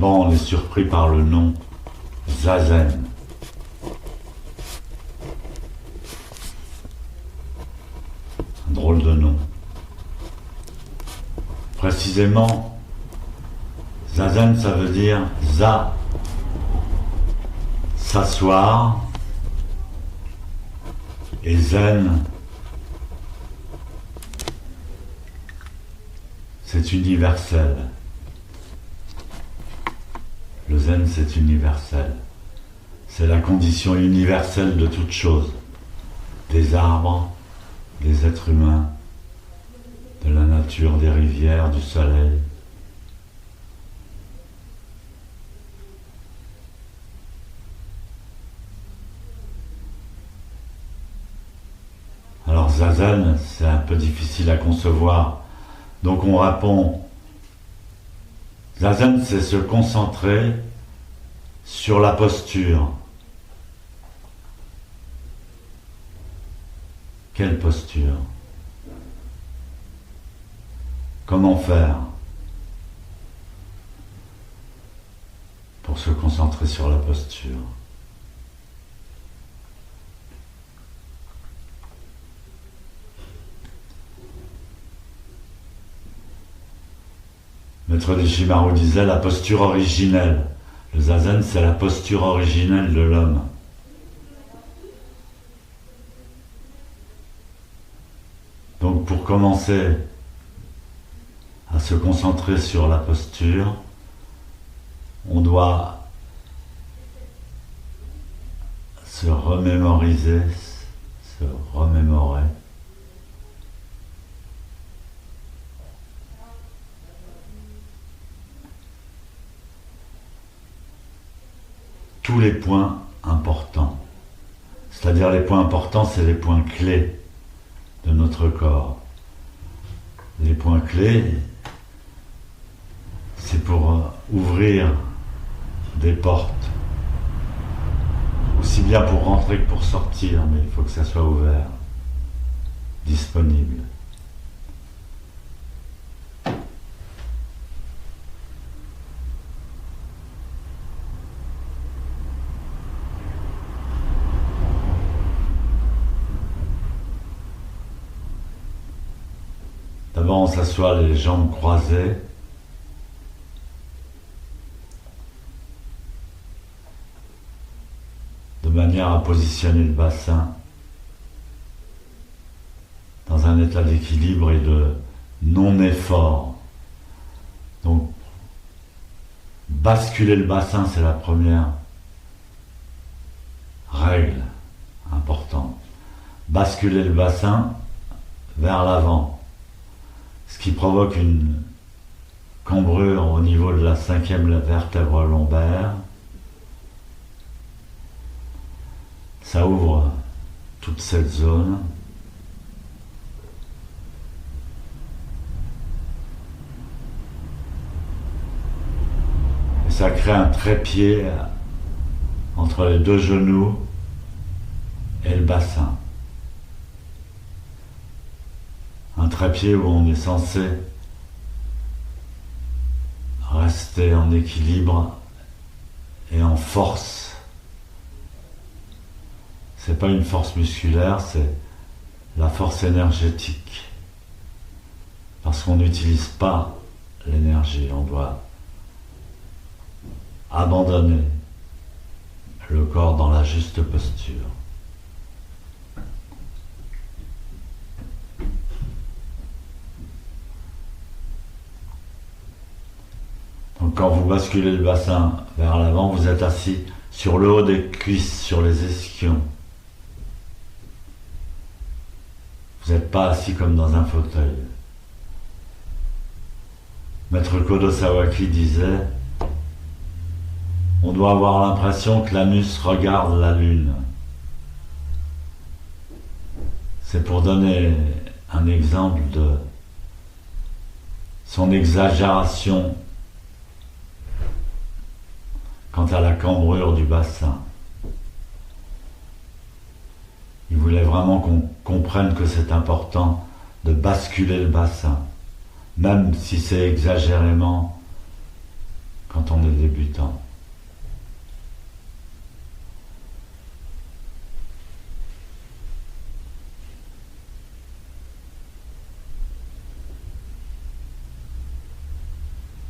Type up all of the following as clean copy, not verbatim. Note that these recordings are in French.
D'abord, on est surpris par le nom Zazen. Un drôle de nom. Précisément, Zazen, ça veut dire za, s'asseoir, et zen, c'est universel. Le zen, c'est universel. C'est la condition universelle de toute chose. Des arbres, des êtres humains, de la nature, des rivières, du soleil. Alors Zazen, c'est un peu difficile à concevoir. Donc on répond, Zazen, c'est se concentrer sur la posture. Quelle posture? Comment faire pour se concentrer sur la posture? Maître Deshimaru disait la posture originelle. Le zazen, c'est la posture originelle de l'homme. Donc pour commencer à se concentrer sur la posture, on doit se remémoriser, se remémorer tous les points importants. C'est-à-dire les points importants, c'est les points clés de notre corps. Les points clés, c'est pour ouvrir des portes. Aussi bien pour rentrer que pour sortir, mais il faut que ça soit ouvert, disponible. D'abord, on s'assoit les jambes croisées. De manière à positionner le bassin dans un état d'équilibre et de non-effort. Donc, basculer le bassin, c'est la première règle importante. Basculer le bassin vers l'avant. Ce qui provoque une cambrure au niveau de la 5e vertèbre lombaire. Ça ouvre toute cette zone. Et ça crée un trépied entre les deux genoux et le bassin. Un trépied où on est censé rester en équilibre et en force. C'est pas une force musculaire, c'est la force énergétique. Parce qu'on n'utilise pas l'énergie, on doit abandonner le corps dans la juste posture. Donc quand vous basculez le bassin vers l'avant, vous êtes assis sur le haut des cuisses, sur les ischions. Vous n'êtes pas assis comme dans un fauteuil. Maître Kodo Sawaki disait, on doit avoir l'impression que l'anus regarde la lune. C'est pour donner un exemple de son exagération quant à la cambrure du bassin. Il voulait vraiment qu'on comprenne que c'est important de basculer le bassin, même si c'est exagérément quand on est débutant.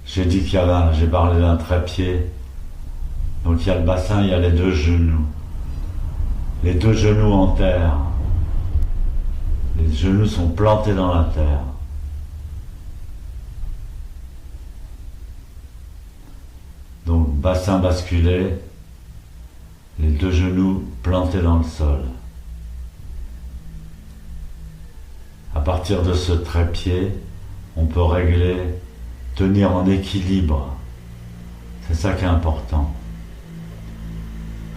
J'ai dit j'ai parlé d'un trépied. Donc il y a le bassin, il y a les deux genoux. Les deux genoux en terre. Les genoux sont plantés dans la terre. Donc bassin basculé, les deux genoux plantés dans le sol. À partir de ce trépied, on peut régler, tenir en équilibre. C'est ça qui est important.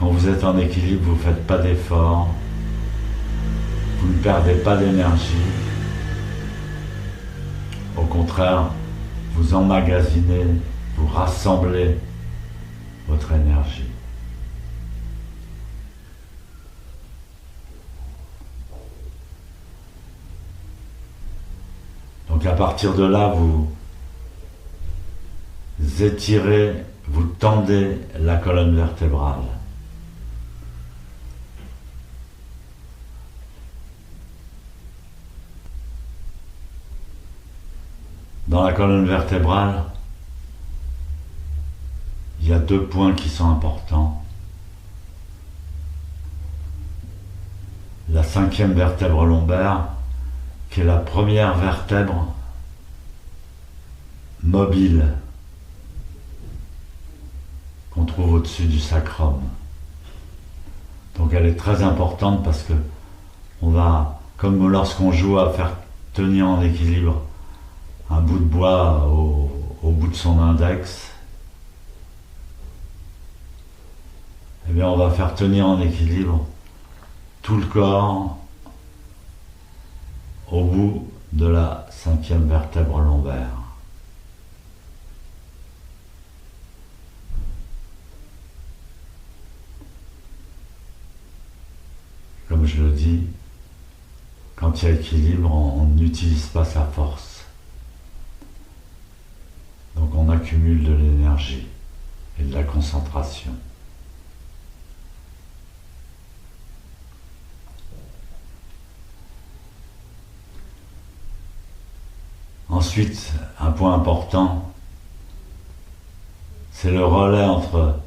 Quand vous êtes en équilibre, vous ne faites pas d'efforts, vous ne perdez pas d'énergie. Au contraire, vous emmagasinez, vous rassemblez votre énergie. Donc à partir de là, vous étirez, vous tendez la colonne vertébrale. Dans la colonne vertébrale, il y a deux points qui sont importants. La 5e vertèbre lombaire, qui est la première vertèbre mobile qu'on trouve au-dessus du sacrum. Donc elle est très importante parce que on va, comme lorsqu'on joue à faire tenir en équilibre un bout de bois au bout de son index, eh bien on va faire tenir en équilibre tout le corps au bout de la 5e vertèbre lombaire. Comme je le dis, quand il y a équilibre, on n'utilise pas sa force. Donc on accumule de l'énergie et de la concentration. Ensuite, un point important, c'est le relais entre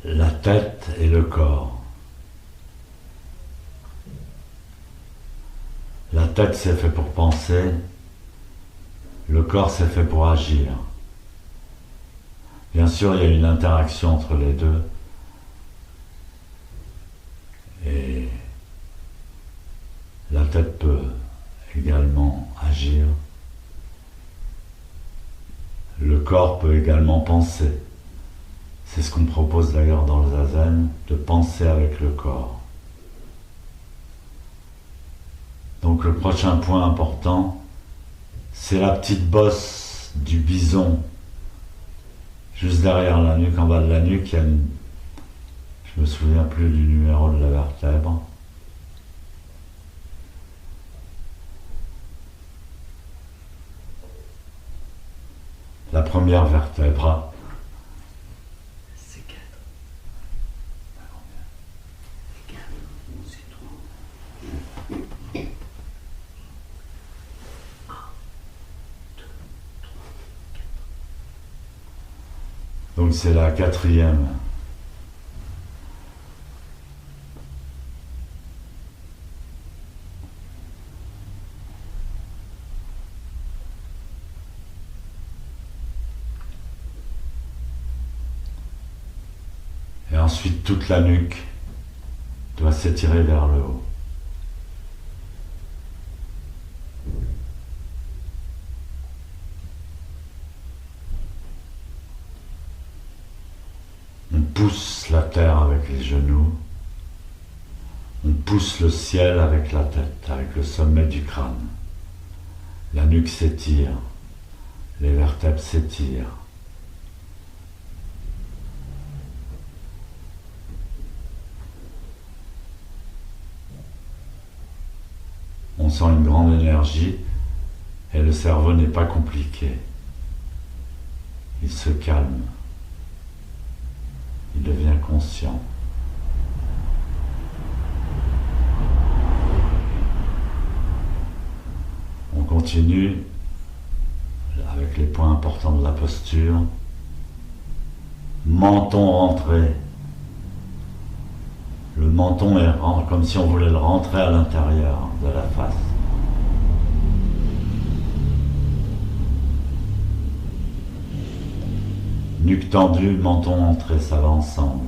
la tête et le corps. La tête, c'est fait pour penser, le corps, c'est fait pour agir. Bien sûr, il y a une interaction entre les deux. Et la tête peut également agir. Le corps peut également penser. C'est ce qu'on propose d'ailleurs dans le zazen, de penser avec le corps. Donc le prochain point important, c'est la petite bosse du bison, juste derrière la nuque, en bas de la nuque, il y a une... Je me souviens plus du numéro de la vertèbre. La première vertèbre. C'est 4. C'est 4. C'est 3. 1, 2, 3, 4. Donc c'est la 4e. Et ensuite toute la nuque doit s'étirer vers le haut. On pousse la terre avec les genoux, on pousse le ciel avec la tête, avec le sommet du crâne. La nuque s'étire, les vertèbres s'étirent. On sent une grande énergie et le cerveau n'est pas compliqué. Il se calme. Il devient conscient. On continue avec les points importants de la posture. Menton rentré. Le menton est comme si on voulait le rentrer à l'intérieur de la face. Nuque tendue, menton entré, ça va ensemble.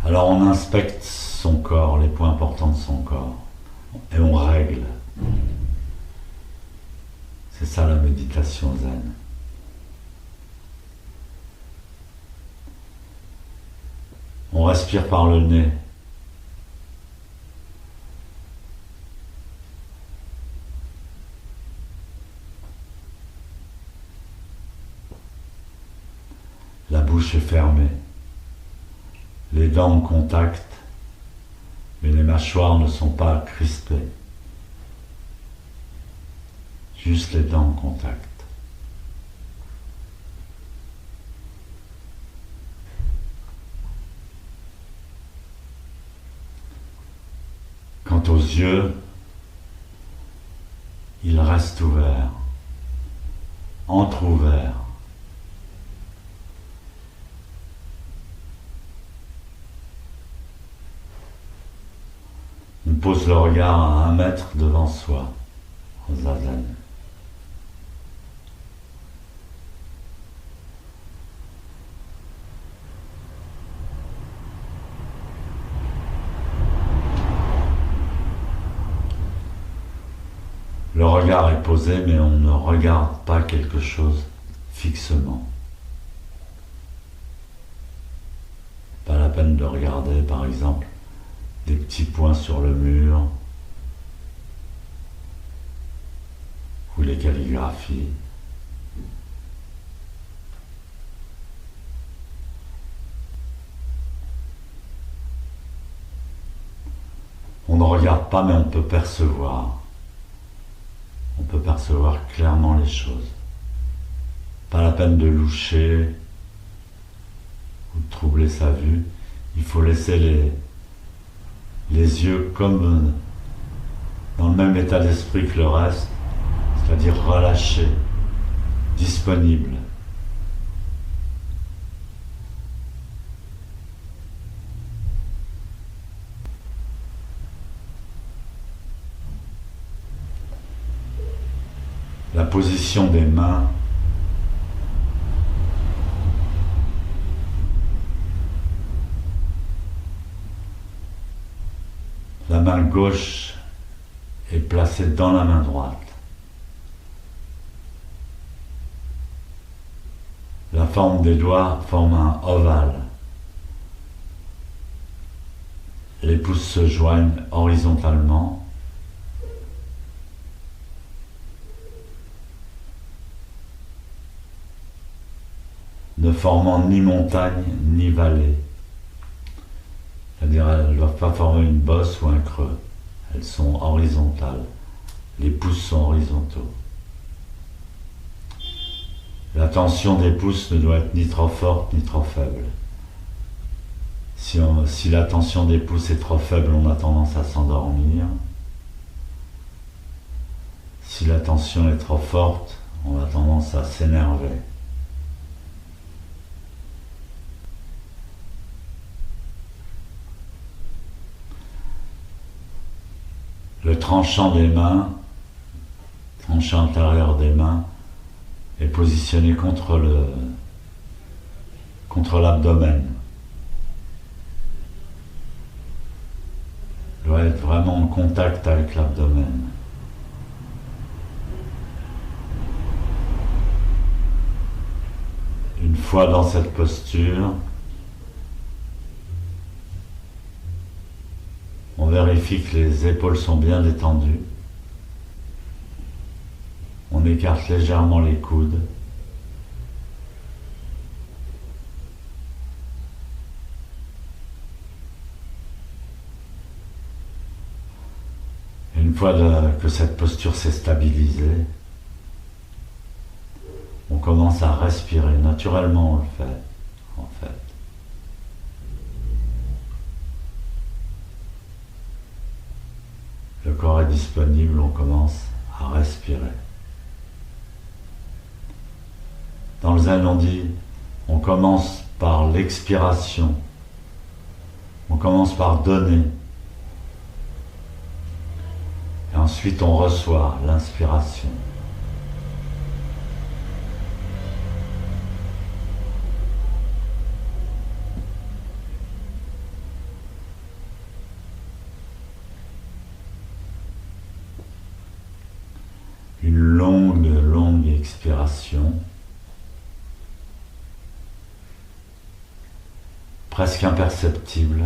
Alors on inspecte son corps, les points importants de son corps, et on règle. C'est ça la méditation zen. On respire par le nez. La bouche est fermée. Les dents en contact, mais les mâchoires ne sont pas crispées. Juste les dents en contact. Quant aux yeux, ils restent ouverts, entr'ouverts. On pose le regard à 1 mètre devant soi, en zazen. Le regard est posé, mais on ne regarde pas quelque chose fixement. Pas la peine de regarder, par exemple, des petits points sur le mur ou les calligraphies. On ne regarde pas, mais on peut percevoir. On peut percevoir clairement les choses. Pas la peine de loucher ou de troubler sa vue. Il faut laisser les yeux comme dans le même état d'esprit que le reste, c'est-à-dire relâchés, disponibles. La position des mains, la main gauche est placée dans la main droite. La forme des doigts forme un ovale. Les pouces se joignent horizontalement. Ne formant ni montagne ni vallée. C'est-à-dire elles ne doivent pas former une bosse ou un creux. Elles sont horizontales. Les pouces sont horizontaux. La tension des pouces ne doit être ni trop forte ni trop faible. Si la tension des pouces est trop faible, on a tendance à s'endormir. Si la tension est trop forte, on a tendance à s'énerver. Le tranchant des mains, tranchant intérieur des mains, est positionné contre l'abdomen. Il doit être vraiment en contact avec l'abdomen. Une fois dans cette posture, on vérifie que les épaules sont bien détendues. On écarte légèrement les coudes. Une fois que cette posture s'est stabilisée, on commence à respirer. Naturellement, on le fait, en fait. Le corps est disponible, on commence à respirer. Dans le zen, on dit, on commence par l'expiration. On commence par donner. Et ensuite, on reçoit l'inspiration. Une longue expiration, presque imperceptible,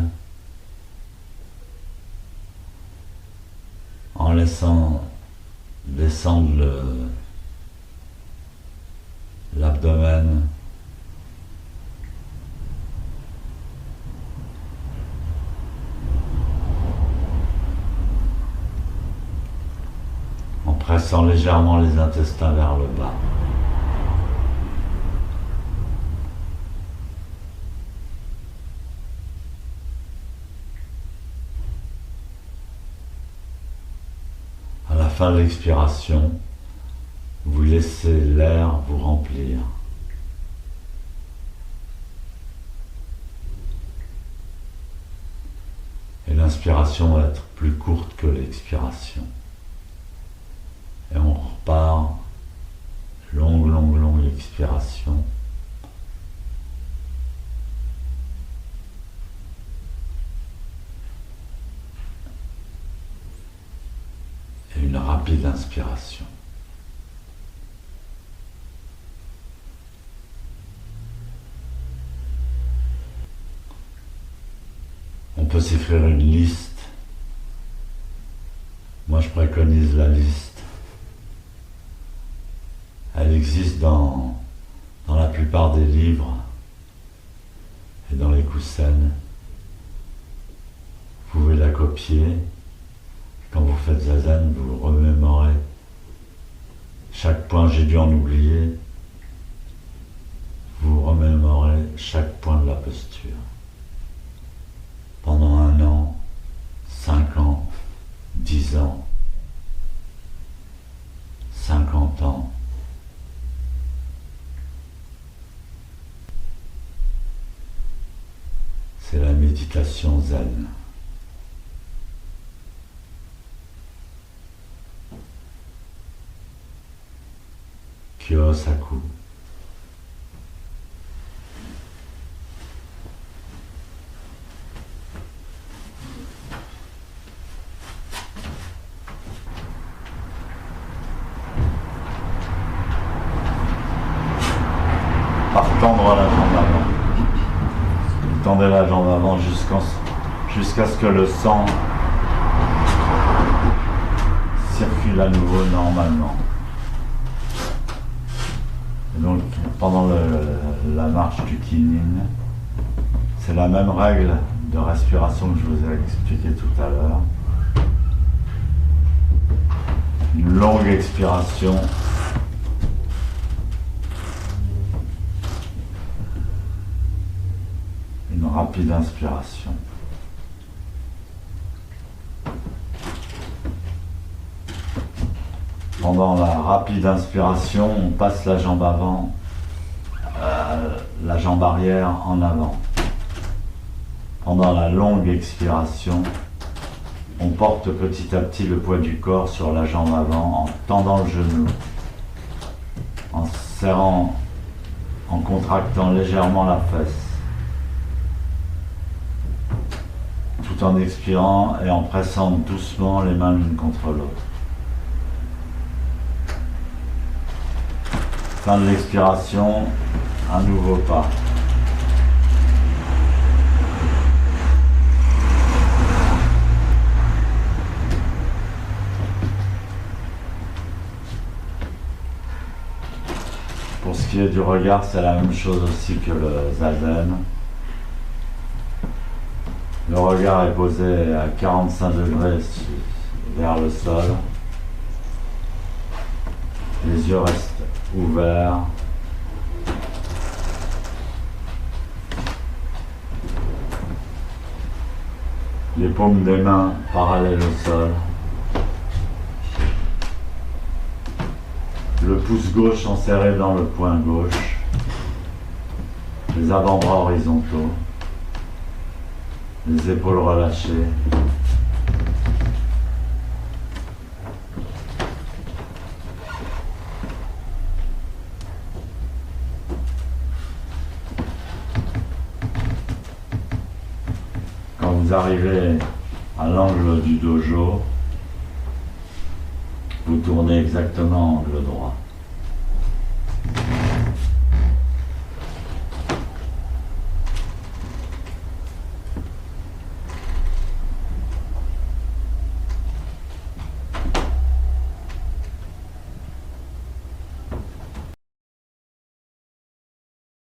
en laissant descendre l'abdomen, en pressant légèrement les intestins vers le bas. À la fin de l'expiration, vous laissez l'air vous remplir. Et l'inspiration va être plus courte que l'expiration. Et on repart, longue expiration. Et une rapide inspiration. On peut s'écrire une liste. Moi, je préconise la liste. Elle existe dans la plupart des livres et dans les kusen. Vous pouvez la copier. Quand vous faites zazen, vous remémorez chaque point, j'ai dû en oublier. Vous remémorez chaque point de la posture. Pendant 1 an, 5 ans, 10 ans, 50 ans. C'est la méditation zen. Kyosaku. Par tendre la jambe avant. Vous tendez la jambe avant jusqu'à ce que le sang circule à nouveau normalement. Et donc pendant la marche du Kinin, c'est la même règle de respiration que je vous ai expliqué tout à l'heure. Une longue expiration. Une rapide inspiration. Pendant la rapide inspiration, on passe la jambe avant, la jambe arrière en avant. Pendant la longue expiration, on porte petit à petit le poids du corps sur la jambe avant en tendant le genou, en serrant, en contractant légèrement la fesse, tout en expirant et en pressant doucement les mains l'une contre l'autre. Fin de l'expiration, un nouveau pas. Pour ce qui est du regard, c'est la même chose aussi que le zazen. Le regard est posé à 45 degrés vers le sol. Les yeux restent ouverts. Les paumes des mains parallèles au sol. Le pouce gauche enserré dans le poing gauche. Les avant-bras horizontaux. Les épaules relâchées. Quand vous arrivez à l'angle du dojo, vous tournez exactement angle droit.